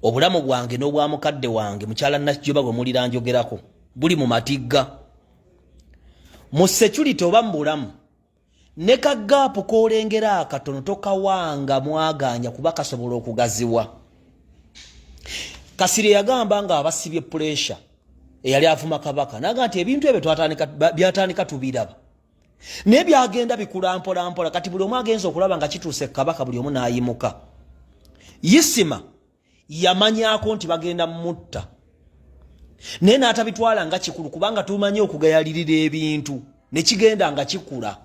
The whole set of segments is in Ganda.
obulamu bwange n'obwa mukadde wange mukyala Nakijoba gwe mulira njogerako buli mu matigga mu security oba mu bulamu ne kagaapu koolengera akatono tokawanga mwaganya kuba kasobola okugaziwa. Kasire yagamba nga abasibye pressure eyali avuma kabaka naga nti ebintu ebyo byatandika tubiraba ne byagenda bikulampola mpola kati buli omu agenza okulaba nga kituuse kabaka buli omu n'ayimuka. Yisima yamanyako nti bagenda mutta naye n'atabitwala nga kikulu kubanga tumanyi okugayalirira ebintu ne kigenda nga kikula.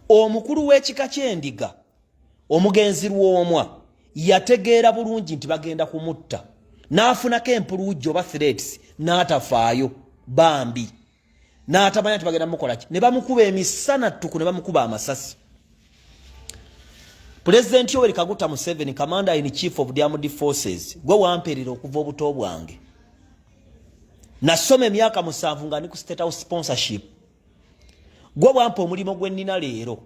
Omukulu w'ekika ky'endiga omugenzi Lwomwa yategeera bulungi nti bagenda kumutta n'afunako empuluujjo oba threats n'atafaayo bambi n'atamanya nti bagenda mukola ki ne bamukuba emisana ttuku ne bamukuba amasasi. President Yoweri Kaguta Museveni, Commander in Chief of the Armed Forces, gwe wamperera okuva obuto bwange. Nasoma emyaka 7 nga ndi ku State House sponsorship. Gwe wampa omulimo gwe nnina leero.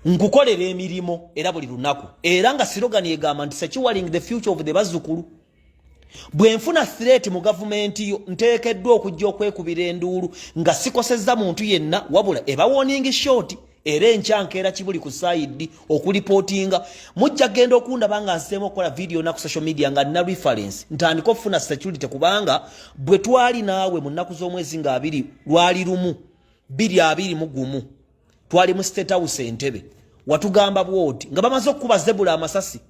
Nkukolera emirimo era buli lunaku. Era nga slogan egamba nti securing the future of the bazzukulu. Bwe nfuna threat mu government yo nteekeddwa okujja okwekubira enduulu nga sikosezza muntu yenna wabula eba warning short. Era enkyankeera kibuli ku side okulipotinga mujja genda okundaba nga nsema okukola video na ku social media nga nina reference ntandika okufuna security kubanga bwe twali naawe mu nnaku z'omwezi nga 2 lwali lumu 2 twali mu State House Entebbe watugamba bwoti nga bamaze okukuba Zebula amasasi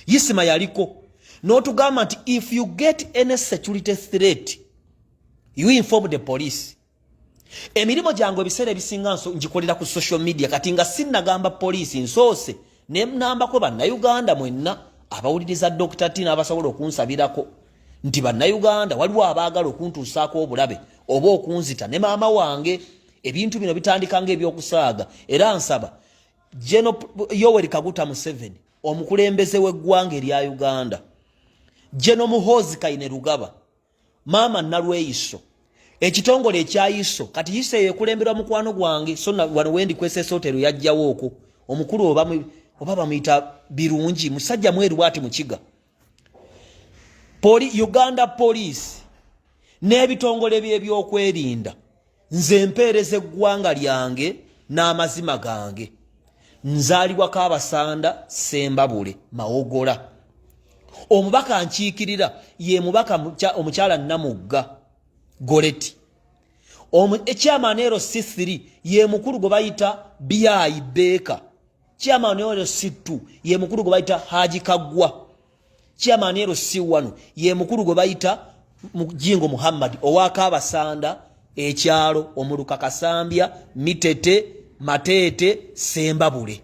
Yisima yaliko n'otugamba nti if you get any security threat you inform the police. Emirimo jangu ebiseera ebisinga njikolera ku social media kati nga sinnagamba police nsoose ne namba ko bannayuganda mwenna abawuliriza Dr.T n'abasobola okunsabirako nti bannayuganda waliwo abaagala okuntuusaako obulabe oba okunzita ne maama wange ebintu bino bitandika ng'ebyokusaaga era nsaba Yoweri Kaguta Museveni omukulembeze w'eggwanga erya Uganda Muhoozi Kainerugaba maama Nalweyiso ekitongole ekyayiso kati yise yekulemberwa mukwano gwange so wano wendi kwesesa hotelo yajjawo okwo omukulu oba bamuyita birungi musajja mweru bwati mukiga Uganda Police n'ebitongole by'ebyokwerinda nze mpeereza eggwanga lyange n'amazima gange nzaalibwa Kabasanda Sembabule Mawogola omubaka nkiikirira ye mubaka omukyala Namugga Goleti chairman ero C3 ye mukuru go bayita BI Beka chairman ero C2 ye mukuru go bayita Haji Kagwa chairman ero C1 ye mukuru go bayita Mujingo Muhammad owaka Abasanda ekyalo omuluka Kasambya Mitete Matete Sembabule.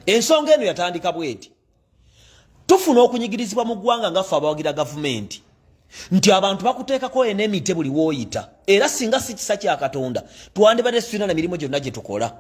Ensonga eno yatandika bweti tufuna okunyigirizibwa mu ggwanga ngafa abawagira government nti abantu bakuteekako enemite buli wooyita era singa si kisa kya Katonda twandibadde tulina na mirimo gyonna gye tukola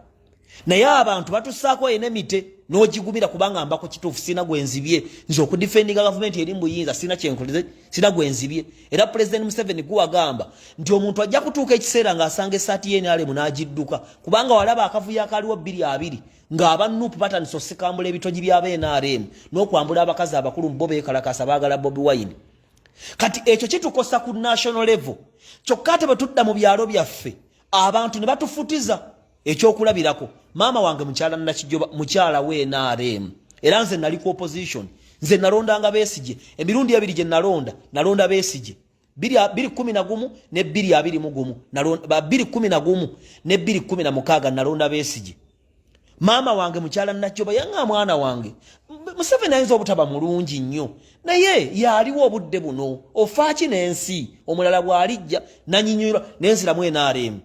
naye abantu batussaako enemite n'ogigumira kubanga mbako kituufu sina gwenzibye nze okudifendinga gavumenti eri mbuyinza sina kyenkoleze sina gwenzibye era President Museveni guwagamba nti omuntu ajja kutuuka ekiseera ng'asanga essaati ye NRM n'agidduka kubanga walaba akavuyo akaliwo 2 nga aba NUP batandise osikambula ebitogi by'aba NRM n'okwambula abakazi abakulu bo beekalakasa baagala Bobi Wine. Kati ekyo kitukosa ku national level kyokka ate bwe tudda mu byalo byaffe abantu ne batufutiza ekyokulabirako maama wange mukyala Nakijoba mukyala we NRM era nze nali ku opposition nze nalondanga Besigye emirundi 2 gye nalonda Besigye 2011 ne 2021 nalonda 2011 ne 2016 nalonda Besigye. Maama wange mukyala Nakijoba yanga mwana wange Museveni ayinza obutaba mulungi nnyo naye yaliwo obudde buno ofaaki n'ensi omulala bw'alijja nanyinyirwa n'ensiramu NRM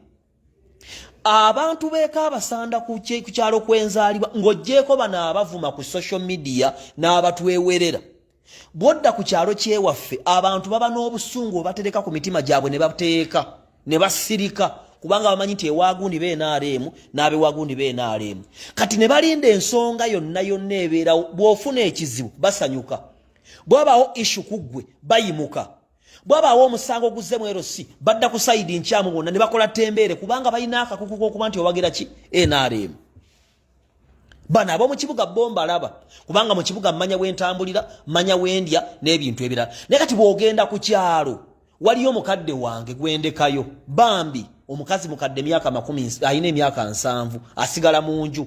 abantu beekabasanda ku kyalo kwenzaalibwa ng'oggyeko bano abavuma ku social media n'abatwewerera bwodda ku kyalo kyewaffe abantu baba n'obusungu obatereka ku mitima gyabwe ne bateeka ne basirika kubanga bamanyi nti ewagundi be NRM n'abe wagundi be NRM kati ne balinda ensonga yonna ebeera bw'ofuna ekizibu basanyuka bw'abaawo issue kuggwe bayimuka bw'abaawo omusango guzzemu LC badda ku sayidi nkyamu bonna ne bakola ttembeere kubanga balina akakuku k'okuba nti owagira ki NRM bana abo mu kibuga bomba laba kubanga mu kibuga mmanya wentambulira mmanya wendya n'ebintu ebirala ne kati bwogenda ku kyalo waliyo mukadde wange gwendekayo bambi omukazi mukadde myaka 10 ayina emyaka 7 asigala mu nju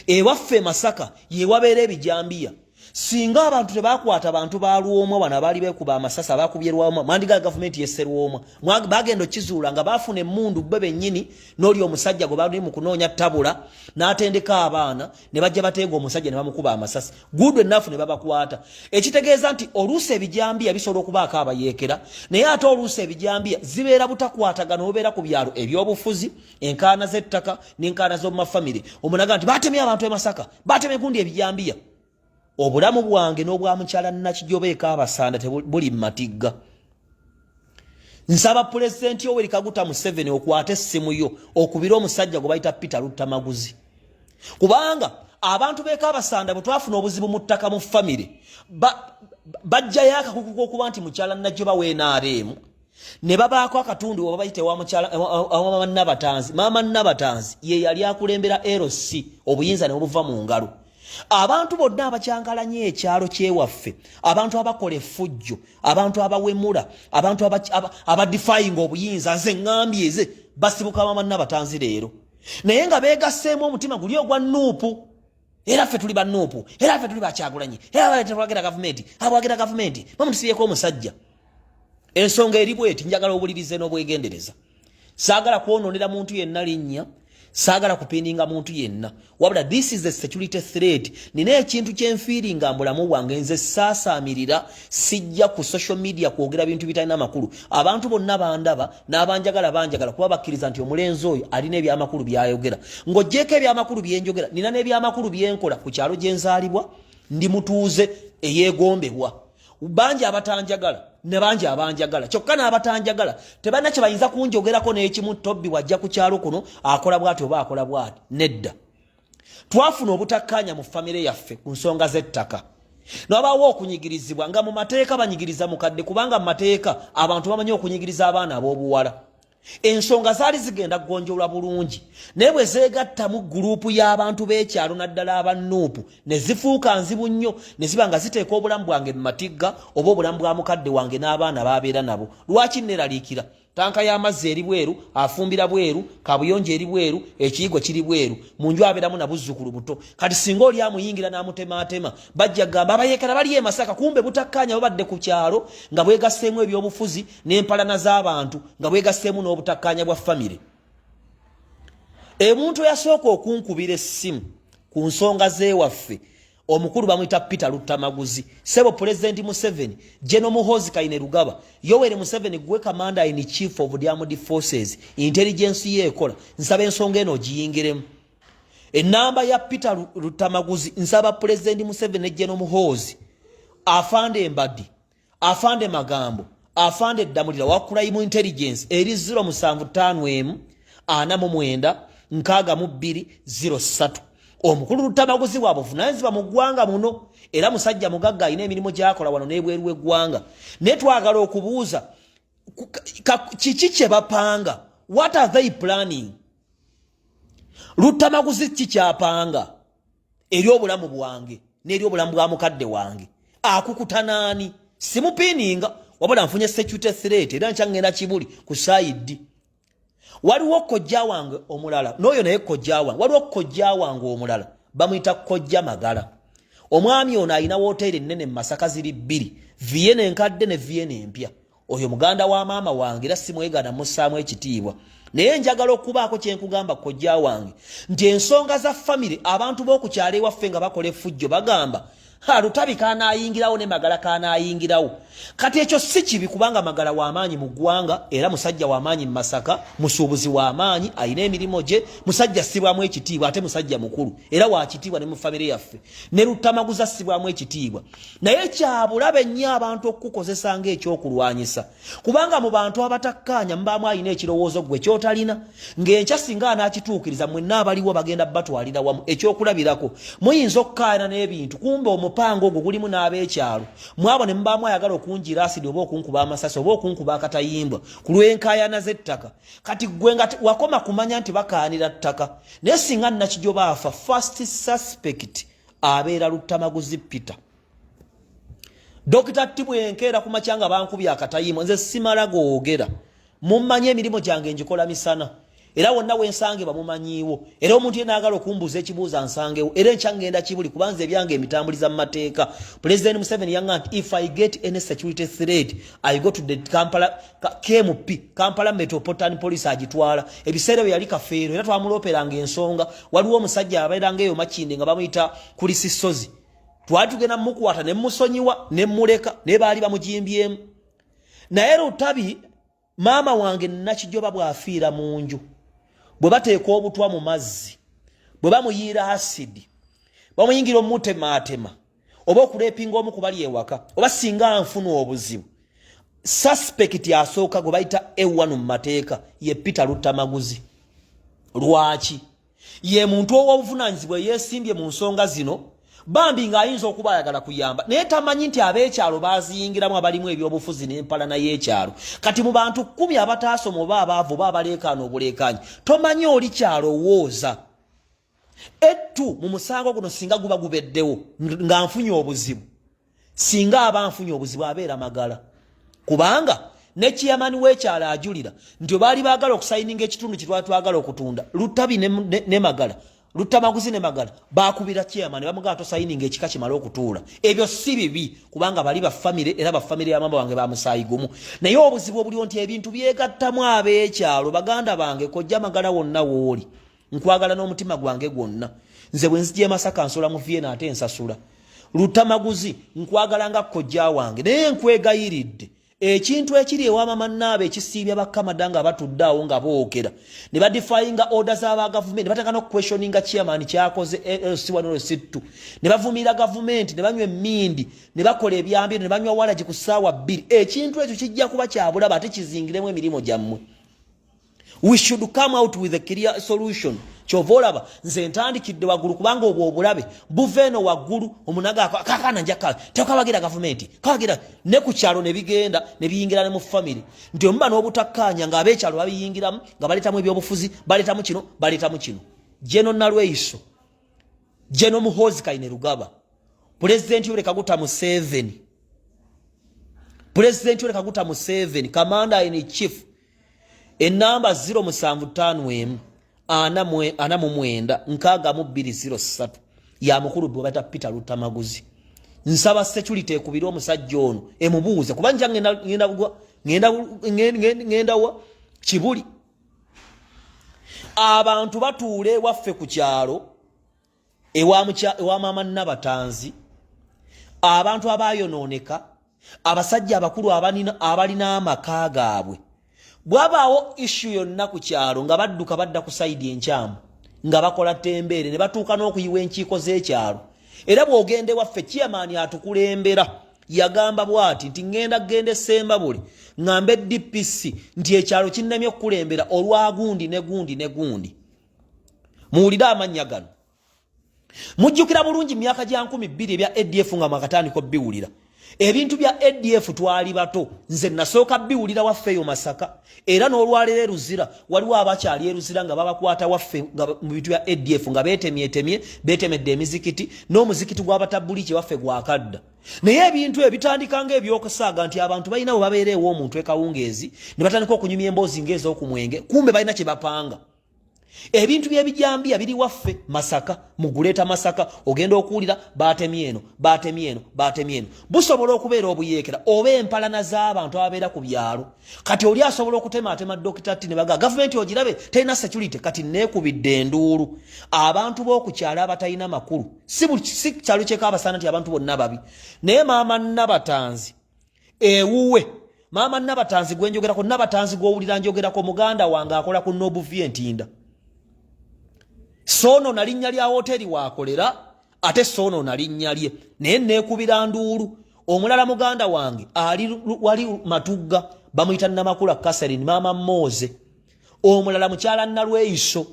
ewaffe Masaka ye wabeera ebijambiya singa abantu tebakwata abantu balwomwa bana bali bekuba amasasa bakubyerwamwa mandiga government yeserwomwa bagendo kizuula nga bafuna emmundu bebe nnyini noli omusajja go bali mu kunoonya tabula n'atendeka abaana ne bajja bateega omusajja ne bamukuba amasasi good enough ne babakwata ekitegeeza nti oluusi ebijambiya bisobola okubaako abayeekera naye ate oluusi ebijambiya zibeera butakwatagana obeera ku byalo ebyobufuzi enkaana z'ettaka n'enkaana z'omumafamire omunaga nti batemye abantu e Masaka batemye gundi ebijambiya obulamu bwange n'obwa mukyala Nakijobeeka Abasanda tebuli matigga nsaba Pulezidenti Yoweri Kaguta Museveni okwate essimu yo okubira omusajja gwe bayita Peter Lutamaguzi kubanga abantu beeka Abasanda bwe twafuna obuzibu mu ttaka mu famire bajjayo akakuku k'okuba nti mukyala Najoba w'NRM ne babaako akatundu oba bayite wa mukyala Mama Nabatanzi. Mama Nabatanzi ye yali akulembera LC obuyinza ne buva mu ngalo. Abantu bonna abakyangalanye ekyalo kyewaffe, abantu abakola effujjo, abantu abawemula, abantu abadifying obuyinza nze ngambye eze basibuka Mama Nabatanzi leero. Naye nga beegasseemu omutima guli ogwa NUP. Era ffe tuli ba NUP, era ffe tuli bakyagulanyi, era twagira gavumenti, abwagira gavumenti, bamutusibiyeko omusajja. Ensonga eri bweti njagala obulirize n'obwegendereza. Saagala kwonoonera muntu yenna linnya, saagala kupindinga muntu yenna. Wabula this is a security threat. Nina ekintu kyenfiiringa mbulamu bwange nze saasaamirira sijja ku social media kwogera bintu bitalina makulu. Abantu bonna bandaba n'abanjagala banjagala kuba bakkiriza nti omulenzi oyo alina ebyamakulu byayogera. Ng'oggyeko ebyamakulu byenjogera, nina n'ebyamakulu byenkola ku kyalo gye nzaalibwa, ndi mutuuze eyeegombebwa. Banji abatanjagala ne banji abanjagala kyokka n'abatanjagala tebalina kye bayinza kunjogerako n'ekimu Tobbi wajja ku kyalo kuno akola bw'ati oba akola bw'ati. Nedda, twafuna obutakkaanya mu famire yaffe ku nsonga z'ettaka. N'abaawo okunyigirizibwa nga mu mateeka banyigiriza mukadde kubanga mu mateeka abantu bamanyi okunyigiriza abaana ab'obuwala. Ensonga zaali zigenda kugonjolwa bulungi naye bwe zeegatta mu guruupu y'abantu b'ekyalo naddala aba NUP ne zifuuka nzibu nnyo ne ziba nga ziteeka obulamu bwange mu matigga oba obulamu bwa mukadde wange n'abaana baabeera nabo. Lwaki nneeraliikira? Tanka y'amazzi eri bweru, afumbira bweru, kabuyonjo eri bweru, ekiyigo kiri bweru, mu nju abeeramu na buzzukulu buto. Kati singa oli amuyingira n'amutemaatema bajja gamba abayeekera bali e Masaka kumbe butakkaanya babadde ku kyalo nga bwegasseemu ebyobufuzi n'empalana z'abantu nga bwegasseemu n'obutakkaanya bwa famire. Omuntu yasooka okunkubira essimu ku nsonga z'ewaffe omukulu bamuyita Peter Lutamaguzi. Sebo President Museveni, General Muhoozi Kainerugaba, Yoweri Museveni gwe Commander in Chief of the Armed Forces, intelligence yekola, nsaba ensonga eno ogiyingiremu. Enamba ya Peter Lutamaguzi nsaba President Museveni ne General Muhoozi, afande Mbadi, afande Magambo, afande Damulira wakula mu intelligence eri 075M 49 6203. Omukulu Lutamaguzi w'abuvunaanyizibwa mu ggwanga muno era musajja mugagga alina emirimu gy'akola wano n'ebweru w'eggwanga. Ne twagala okubuuza kiki kye bapanga? What are they planning? Lutamaguzi ki kyapanga eri obulamu bwange n'eri obulamu bwa mukadde wange? Akukuta naani? Simupiininga wabula nfunye security threat era nkyangenda kibuli ku sayidi. Waliwo kojja wange omulala n'oyo naye kojja wange, waliwo kojja wange omulala bamuyita kojja Magala. Omwami ono alina wooteeri ennene mu Masaka ziri bbiri, Vienna enkadde ne Vienna empya. Oyo muganda wa maama wange era simwegana mussaamu ekitiibwa. Naye njagala okubaako kye nkugamba kojja wange nti ensonga za famire abantu b'okukyalo ewaffe nga bakola effujjo bagamba Lutabi kaanaayingirawo ne Magala kaanaayingirawo. Kati ekyo si kibi kubanga Magala w'amaanyi mu ggwanga era musajja w'amaanyi mu Masaka, musuubuzi w'amaanyi alina emirimu gye, musajja assibwamu ekitiibwa ate musajja mukulu era wa kitiibwa ne mu famire yaffe. Ne Lutamaguzi assibwamu ekitiibwa. Naye kyabulabe nnyo abantu okukozesa ng'ekyokulwanyisa kubanga mu bantu abatakkaanya mubaamu alina ekirowoozo gwe ky'otalina ng'enkya singa anaakituukiriza mwenna abaliwo bagenda batwalira wamu ekyokulabirako. Muyinza okkaayana n'ebintu kumbe mupango ogwo gulimu n'abeekyalo mwabo ne mubaamu ayagala okunjira asidi oba okunkuba amasasi oba okunkuba akatayimbwa ku lw'enkaayana z'ettaka kati gwe nga wakoma kumanya nti bakaanira ttaka naye singa Nakijoba afa first suspect abeera Luttamaguzi Peter. Dr.T bwenkeera ku makya nga bankubye akatayimbwa nze simala googera mummanye emirimu gyange njikola misana era wonna wensange bamumanyiiwo era omuntu yenaagala okumbuuza ekibuuza nsangewo era enkya ngenda kibuli kubanza ebyange emitambuliza mu mateeka. President Museveni yanga nti if I get any security threat I go to the KMP Kampala Metropolitan Police agitwala ebiseera bye yali kafeero era twamuloperanga ensonga waliwo omusajja abeeranga eyo Makinde nga bamuyita kuli Sisozi twali tugenda mukukwata ne musonyiwa ne muleka ne baali bamujimbyemu naye Lutabi maama wange Nakijoba bw'afiira mu nju bwe bateeka obutwa mu mazzi bwe bamuyiira asidi bamuyingira omutemaatema oba okuleepinga omu ku bali ewaka oba singa nfuna obuzibu suspect asooka gwe bayita ewanu mu mateeka ye Peter Luttamaguzi. Lwaki? Ye muntu ow'obuvunaanyizibwa yeesimbye mu nsonga zino bambi ng'ayinza okuba ayagala kuyamba naye tamanyi nti abeekyalo baaziyingiramu abalimu ebyobufuzi n'empalana y'ekyalo kati mu bantu 10 abataasoma oba abaavu oba abaleekaana obuleekaanyi tomanyi oli kyalowooza ettu mu musango guno singa guba gubeddewo nga nfunye obuzibu singa aba nfunye obuzibu abeera magala kubanga ne kiyamani w'ekyalo ajulira nti baali baagala okusayininga ekitundu kye twagala okutunda Lutabi ne Magala Luttamaguzi ne Magala bakubira chairman bamugala to signing ekika kimala okutuula ebyo si bibi kubanga bali ba family era ba family ya mama wange ba musayi gumu naye obuzibu obuliwo nti ebintu byegattamu abeekyalo baganda bange kojja Magala wonna wooli nkwagala n'omutima gwange gwonna nze bwe nzije Masaka nsola mu Vienna ate ensasula Luttamaguzi nkwagala nga kojja wange naye nkwegayiridde ekintu ekiri ewa mama naabe ekisiibya bakamadanga batudde awo nga bookera ne badifyinga orders aba government ne bataka no questioninga chairman kyakoze LC1 ne bavumira government ne banywe mmindi ne bakola ebyambi ne banywa walaji ku ssaawa 2 ekintu ekyo kijja kuba kyabulaba ate kizingiremu emirimo gyammwe. We should come out with a clear solution. Chovolaba nze ntandikidde waggulu kubanga obwo obulabe buveeno waggulu omunaga kakana njaka tekabagira government kabagira ne ku kyalo ne bigenda ne biyingira ne mu family nti omba n'obutakkaanya nga abeekyalo babiyingiramu nga baletamu ebyobufuzi baletamu kino Jeno Nalweiso Jeno Muhoozi Kaine Rugaba President Yoweri Kaguta Museveni Commander in Chief enamba 075 ana mu mwenda nkaga mu 203 ya mukulu bwe bata Peter Luttamaguzi nsaba security ekubira omusajja ono emubuuze kubanja ngenda wa kibuli abantu batuule waffe ku kyalo ewa mama Nabatanzi abantu abayonooneka abasajja abakulu abalina amaka gaabwe bwabaawo issue yonna ku kyalo nga badduka badda ku side enkyamu nga bakola tembere ne batuuka n'okuyiwa enkiiko z'ekyalo era bw'ogende waffe chairman atukulembera yagamba bw'ati nti ngenda Semba buli ngambe DPC nti ekyalo kinnemye okukulembera olwa gundi ne gundi muwulire amannya gano mujjukira bulungi myaka gya 2000 ebya ADF nga makatandiko biwulira ebintu bya ADF twali bato nze nasooka biwulira waffe yo Masaka era n'olwalero Ruzira waliwo abakyali eruzira nga babakwata waffe nga mu bitu bya ADF nga betemedde emizikiti n'omuzikiti gw'abatabuliki waffe gwakadda naye ebintu ebitandikanga ebyokusaaga nti abantu balina babeereewo omuntu ekawungeezi ne batandika okunyumya emboozi ng'ez'okumwenge kumbe balina kye bapanga ebintu by'ebijambiya biri waffe Masaka muguleta Masaka ogenda okuwulira batemyeno busobola okubeera obuyeekera oba empalana z'abantu ababeera ku byalo kati oli asobola okutematema Dr.T ne baga gavumenti ogirabe terina security kati neekubidde enduulu abantu b'okukyalo abatalina makulu si kyalo kyekaabasaana nti abantu bonna babi naye maama Nabatanzi ewuwe maama Nabatanzi gwe njogerako Nabatanzi gw'owulira njogerako muganda wange akola ku Nobuvi Ntinda sono na linnya lya hoteli waakolera ate sono na linnya lye naye neekubira nduulu omulala muganda wange wali Matugga bamuyita Namakula Catherine maama Moze omulala mukyala Nalweiso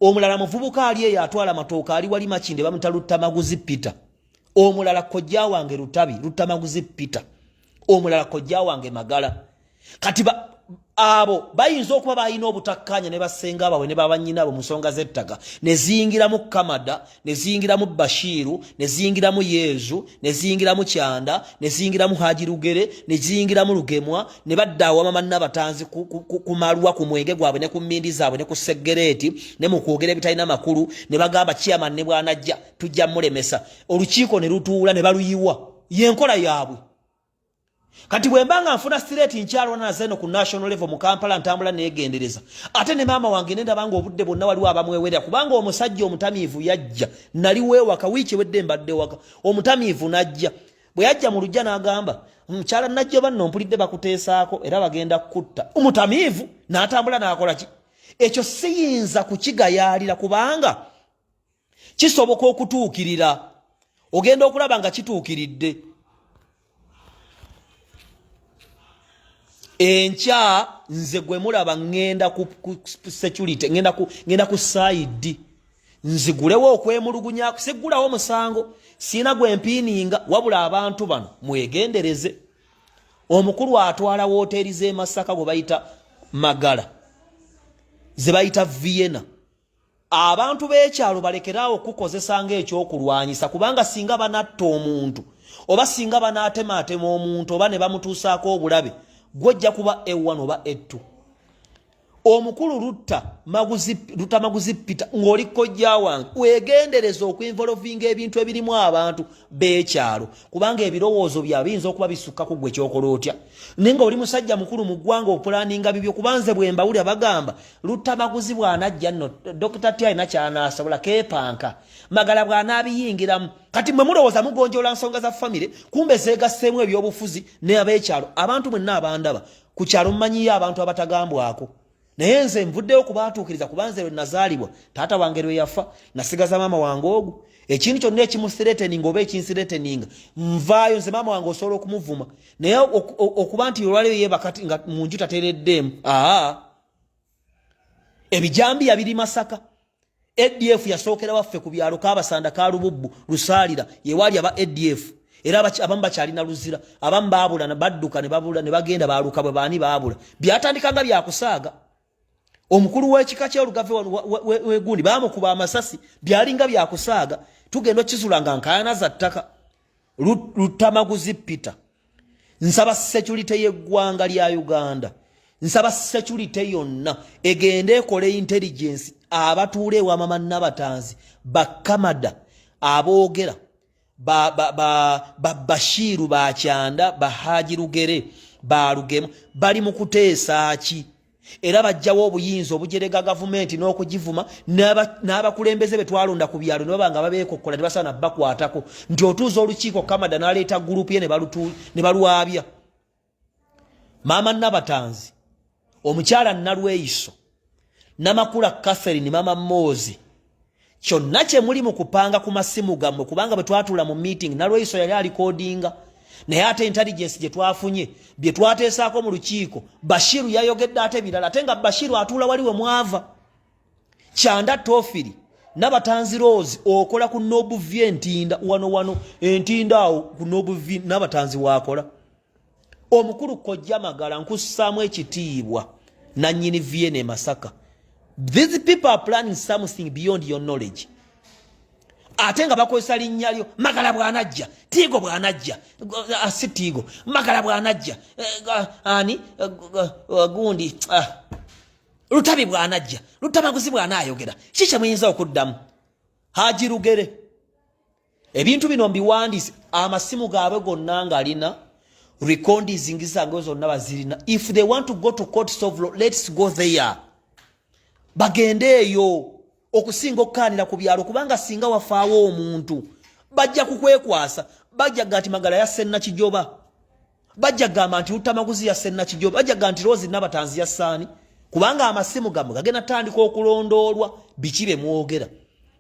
omulala muvubuka ali eyo atwala matooka ali wali Makinde bamuyita Luttamaguzi Peter omulala kojja wange Rutabi Rutamaguzi Peter omulala kojja wange Magala kati abo bayinza okuba bayina obutakkanya ne basenga abawe ne babanyina abo musonga z'ettaka ne ziyingira mu Kamada ne ziyingira mu Bashiru ne ziyingira mu Yezu ne ziyingira mu Kyanda ne ziyingira mu Haji Rugere ne ziyingira mu Lugemwa ne baddawa mama nabatanzi ku malwa ku mwenge gwabwe ne ku mmindi zaabwe ne ku Segereti ne mu kwogera ebitalina makulu ne bagamba chairman ne bwanajja tujja mulemesa olukiiko ne lutuula ne baluyiwa yenkola yaabwe. Kati bwembanga nfuna straight nkyalo na zeno ku national level mu Kampala ntambula negendereza ate ne mama wange nenda bango obudde bonna waliwo abamwewerera kubanga omusajja omutamiivu yajja nali weewaka wiiki wedde mbadde waka omutamiivu najja bwe yajja mu lujja n'agamba mukyala najja banno mpulidde bakuteesaako era bagenda kutta omutamiivu n'atambula n'akola ki ekyo siyinza kukigayaalira kubanga kisoboka okutuukirira ogenda okulaba nga kituukiridde. Encha nze gwe mulaba ngenda ku security ngenda ku side nzigulewo okwemulugunya segulawo musango sina gwe mpininga wabula abantu bano mwegendereze. Omukulu atwala hoteli ze Masaka go bayita Magala ze bayita Vienna abantu b'ekyalo balekerawo kukozesanga ekyokulwanyisa kubanga singa banatta omuntu oba singa banaatematema omuntu oba ne bamutuusaako obulabe gwojja kuba E1 oba E2. Omukulu Ruta Maguzi Peter ng'oli kojja wange wegendereza okuinvolvinga ebintu ebirimu abantu b'ekyalo kubanga ebirowoozo bya biyinza okuba bisukka ku gwe kyokola otya nenga oli musajja mukulu mu ggwanga opulaninga bibyo kubanze bwe mbawulira bagamba Ruta Maguzi bw'anajja nno Dr.T alina ky'anaasobola keepanka Magala bw'anaabiyingiramu kati mwe mulowooza mugonjoola nsonga za famire kumbe zeegasseemu ebyobufuzi ne ab'ekyalo abantu mwenna abandaba ku kyalo mmanyiyo abantu abatagambwako. Naye nze nvuddeyo kubaatuukiriza kubanze lwe nazaalibwa taata wange lwe yafa nasigaza maama wange ogu ekintu kyonna ekimusireteninga oba ekinsireteninga nvaayo nze maama wange osobola okumuvuma naye okuba nti olwaleero yeebakati nga mu nju tateereddeemu ebijambi yabiri Masaka ADF yasookera waffe ku byalo Kaabasanda ka Lububbu Lusaalira yewaali aba ADF era abamu bakyalina luzira abamu baabula ne badduka ne babula ne bagenda baaluka bwe baani baabula byatandikanga byakusaaga. Omukulu w'ekika ky'olugave wegundi baamukuba amasasi byalinga byakusaaga tugenda okizulanga nkaayana za ttaka. Rutamaguzi Peter nsaba security y'eggwanga lya Uganda nsaba security yonna egende ekole intelligence abatuule ewa mama nabatanzi bakamada aboogera Bashiru Bakyanda Haji Rugere Balugemu bali mu kuteesa ki era bajjawo obuyinza obujerega gavumenti n'okugivuma n'abakulembeze betwalonda ku byalo ne babanga babeekokkola ne basana bakwatako nti otuuza olukiiko Kamada n'aleeta gurupu ye ne balwabya. Mama Nabatanzi omukyala Nalweyiso Namakula Catherine Mama Muhoozi kyonna kye muli mu kupanga ku masimu gammwe kubanga bwe twatuula mu meeting Nalweyiso yali alikodinga naye ate intelligence gye twafunye bye twateesaako mu lukiiko Bashiru yayogedde ate birala ate nga Bashiru atuula waliwe mwava Kyanda Tofiri Nabatanzi Rose okola ku Nobuvye Ntinda wano Entinda awo ku Nobuvye Nabatanzi waakola. Omukulu Kojja Magala nkussaamu ekitiibwa nannyini Vienne Masaka. These people are planning something beyond your knowledge. Atenga bakozesa linnya lyo Magala bwanajja Tigo bwanajja Tigo Magala bwanajja ani gundi Rutabi bwanajja Rutamaguzi bwanayogera kiki muyinza okuddamu. Haji Rugere ebintu bino mbiwandiise amasimu gaabwe gonna ng'alina rekondi zingizange zonna bazirina. If they want to go to courts of law, let's go there. Bagende eyo okusinga okkanira ku byalo kubanga singa wafaawo omuntu bajja kukwekwasa bajja gati Magala ya Senna Kijoba bajja gamba nti Rutamaguzi ya Senna Kijoba bajja gamba nti Rose Nabatanzi ya Saani kubanga amasimu gammwe gagenda tandika okulondoolwa bikibe mwogera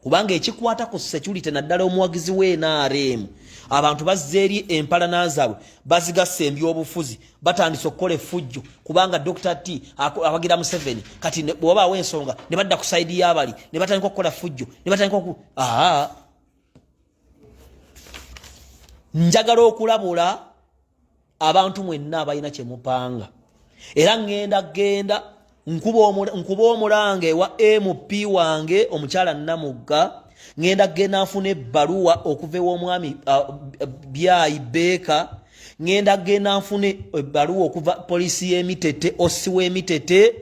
kubanga ekikwata ku security naddala omuwagizi w'NRM abantu bazzeeri empalana zaabwe bazigassa ebyobufuzi batandise okukola effujjo kubanga Dr.T abagira Museveni kati bw'obaawo ensonga ne badda ku sayidi y'abali ne batandika okukola ffujjo ne batandika njagala okulabula abantu mwenna abalina kye mupanga era ngenda nkuba omulange wa NUP wange omukyala Namugga ngenda nfune ebbaluwa okuva ew'omwami Byayi Beeka ngenda nfune ebbaluwa okuva poliisi y'Emitete osi w'Emitete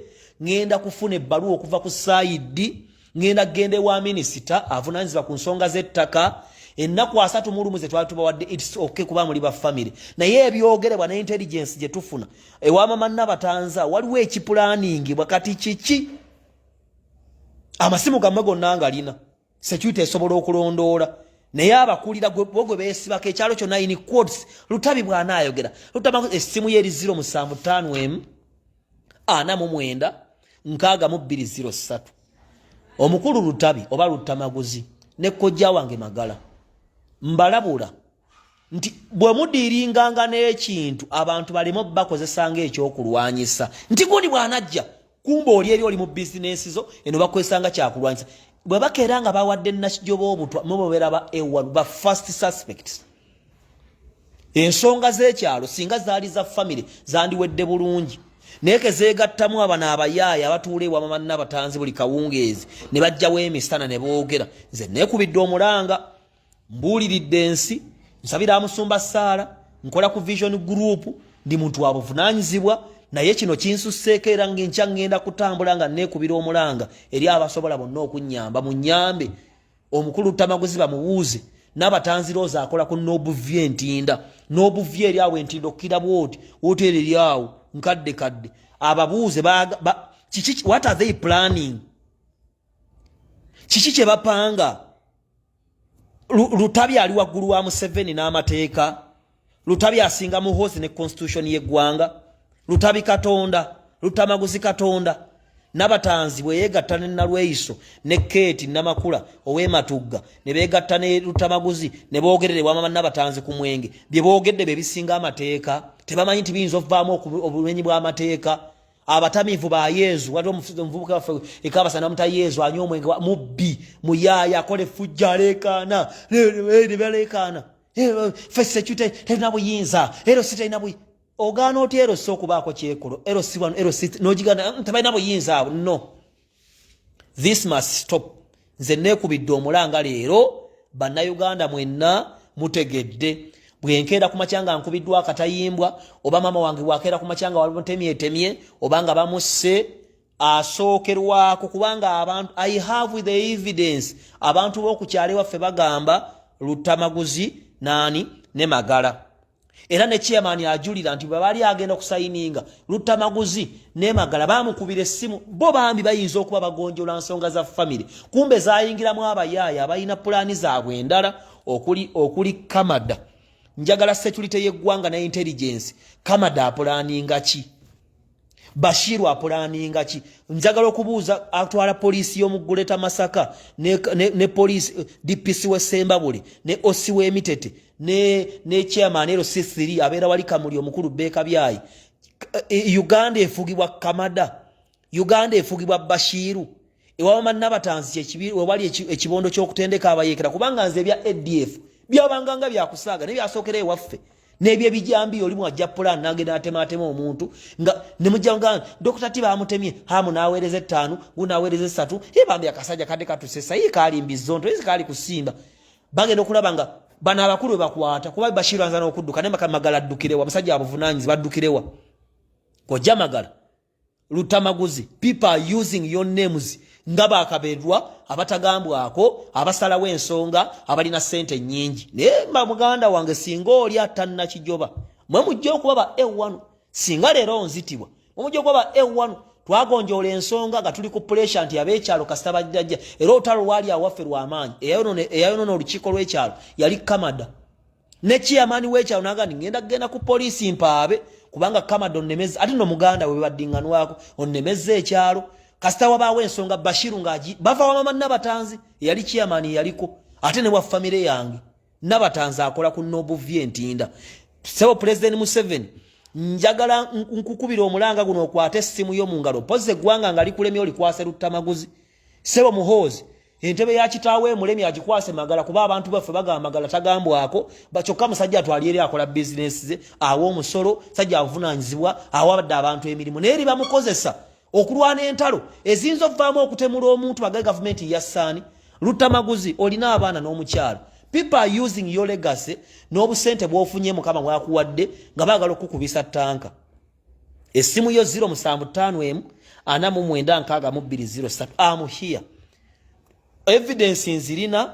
ngenda kufuna ebbaluwa okuva ku Saidi ngenda ewa minisita avunaanyizibwa ku nsonga z'ettaka ennaku 3 ze twali tubawadde it's okay kuba muli ba family naye ebyogerebwa ne intelligence gye tufuna ewa mama Nabatanza waliwo ekipulaningi wakati kiki amasimu gammwe gonna ngalina security esobola okulondoola naye abakulira gwe beesibako ekyalo kyonna in quotes Lutabi bwana ayogera Lutama essimu ye eri 075M 49 6203 omukulu Lutabi oba Lutamaguzi ne kojja wange Magala mbalabula nti bwe mudiringanga n'ekintu abantu balimo bakozesanga ekyokulwanyisa nti gudi bwanajja kumba oli eri oli mu business zo eno bakwesanga kyakulwanyisa bwe bakeranga bawadde nakijoba obutwa mubobeera ba ewa ba first suspects ensonga z'ekyalo singa zaali za family zandiwedde bulungi neke zeegattamu abana abayaaya abatuule ewa mama Nabatanzi buli kawungeezi ne bajjawo emisana ne boogera nze neekubidde omulanga mbuuliridde ensi nsabira amusumba Saala nkola ku vision group ndi muntu wabuvunaanyizibwa naye kino kinsusseeko era ng'enkya ngenda kutambula nga neekubira omulanga eri abasobola bonna okunnyamba munnyambe omukulu Tamaguzi bamubuuze Nabatanzi Rose akola ku Nobuvye Ntinda Nobuvye eri awo Entindo okukira bwoti woteri eri awo nkadde ababuuze what are they planning kiki kye bapanga Lutabi ali waggulu wa Museveni n'amateeka Lutabi asinga Muhoozi ne constitution y'eggwanga Lutabi Katonda Lutamaguzi Katonda Nabatanzi bwe yeegatta ne Nalweyiso ne Keeti Namakula ow'Ematugga ne beegatta ne Lutamaguzi ne boogerere wa mama Nabatanzi ku mwenge bye boogedde bye bisinga amateeka tebamanyi nti biyinza ovaamu obumenyi bw'amateeka abatamivu ba Yezu waliwo omuvubuka waffe ekabasana muta Yezu anywa omwenge mubbi muyaaya akole fujja aleekaana ne baleekaana fesse kyute terina buyinza ero sitalina buyinza ogaana oti ero si okubaako kyekolo ero si wano ero si n'ogigana tebalina buyinza abo no this must stop nze neekubidde omulanga leero bannayuganda mwenna mutegedde bwenkeera ku makyanga nkubiddwa akatayimbwa oba mama wange bwakeera ku makyanga walimutemyetemye obanga bamusse asookerwako kubanga abantu I have the evidence abantu b'okukyalo waffe bagamba Lutamaguzi nani ne Magala era ne chairman ajulira nti bali agenda kusayininga Lutamaguzi ne Magala bamukubira essimu bo bambi bayinza okuba bagonjola nsonga za family kumbe zayingiramu abayaaya abalina pulani zaabwe endala okuli Kamada njagala security y'eggwanga na intelligence Kamada apulaninga ki Bashiru apulaninga ki njagala okubuuza atwala poliisi y'omugguleta Masaka ne poliisi DPC w'Essembabule ne OC w'Emitete ne chairman LC3 abeera wali Kamuli omukulu Beeka Byayi Uganda efugibwa Kamada Uganda efugibwa Bashiru ewa Nabatanzi ekibi wali ekibondo ky'okutendeka abayeekera kubanga nze bya ADF byabanganga byakusaaga ne byasookera ewaffe nebye bijambi oli mu ajja plan nagenda atematema omuntu nga ne mujjanga Dr.T bamutemye hamu naweereza 5 gunaweereza 3 ebambi akasajja kadde katusesa yikali mbizonto ezikali kusimba bagenda okulabanga bana abakulu bakwata kuba Bashiru anzana okudduka ne Magala addukirewa abasajja abuvunanyizi baddukirewa kojja Magala Lutamaguzi people are using your names ngaba akabedwa abatagambwako abasalawo ensonga abalina sente nyingi ne muganda wange singa oli atanna kijoba mwe mujjo kuba ba A1 singa lero nzitibwa mujjo kuba ba A1 twagonjola ensonga nga tuli ku pressure nti abeekyalo kasita bajja era otalo wali awaffe lw'amaanyi eyayonoona olukiiko lw'ekyalo yali Kamada ne chairman w'ekyalo nagandi ngenda ku poliisi mpaabe kubanga Kamada onnemeze ati no muganda we baddinganwako onnemeze ekyalo kasita wabaawo ensonga Bashiru ngaji bava wa mama Nabatanzi yali chairman yaliko ate ne wa family yange Nabatanzi akola ku Nobuvye Ntinda sebo president Museveni njagala nkukubira omulanga guno okwate essimu yo mu ngalo poze gwanga ngali kulemye oli kwase Lutamaguzi sebo Muhoozi entebe ya kitaawe Mulemi agikwase magala kuba abantu baffe bagamba magala tagambwako bakyokka musajja atwali eri akola business ze awo omusolo sajja avunanyizibwa awabadde abantu emirimu naye bamukozesa okulwana entalo ezinzo vaamu okutemula omuntu bagale government ya Sani Lutamaguzi olina abaana n'omukyala. People are using your legacy n'obusente bw'ofunye mukama mwakuwadde nga baagala okukubisa tanka. Essimu yo 075 499 I'm here. Evidence nzirina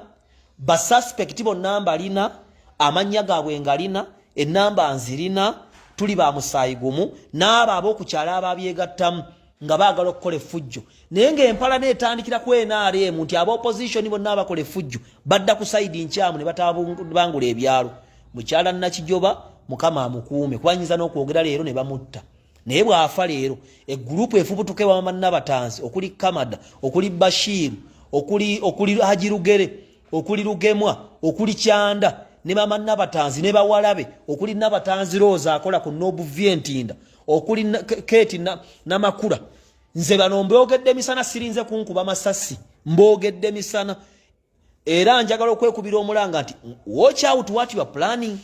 ba suspect bonna lina amanya gaabwe ngalina enamba nzirina tuli ba musayigumu n'abo abokukyala ababyegattamu nga baagala okukola effujjo naye ng'empala neetandikira ku NRM nti aba opposition bonna abakola effujjo badda ku side nkyamu ne batabangula ebyalo mukyala Nakijoba mukama amukuume kubanyiza n'okwogera leero ne bamutta naye bw'afa leero eggurupu efubutuke wa Nabatanzi okuli Kamada okuli Bashir okuli Hajirugere okuli Lugemwa okuli Kyanda ne mama Nabatanzi ne bawalabe okuli Nabatanzi Roza akola ku Nobu Vientinda okuli Keti na Makula nze bano mbogedde misana sirinze kunkuba masasi mbogedde misana era njagala okwekubira omulanga nti watch out what you are planning.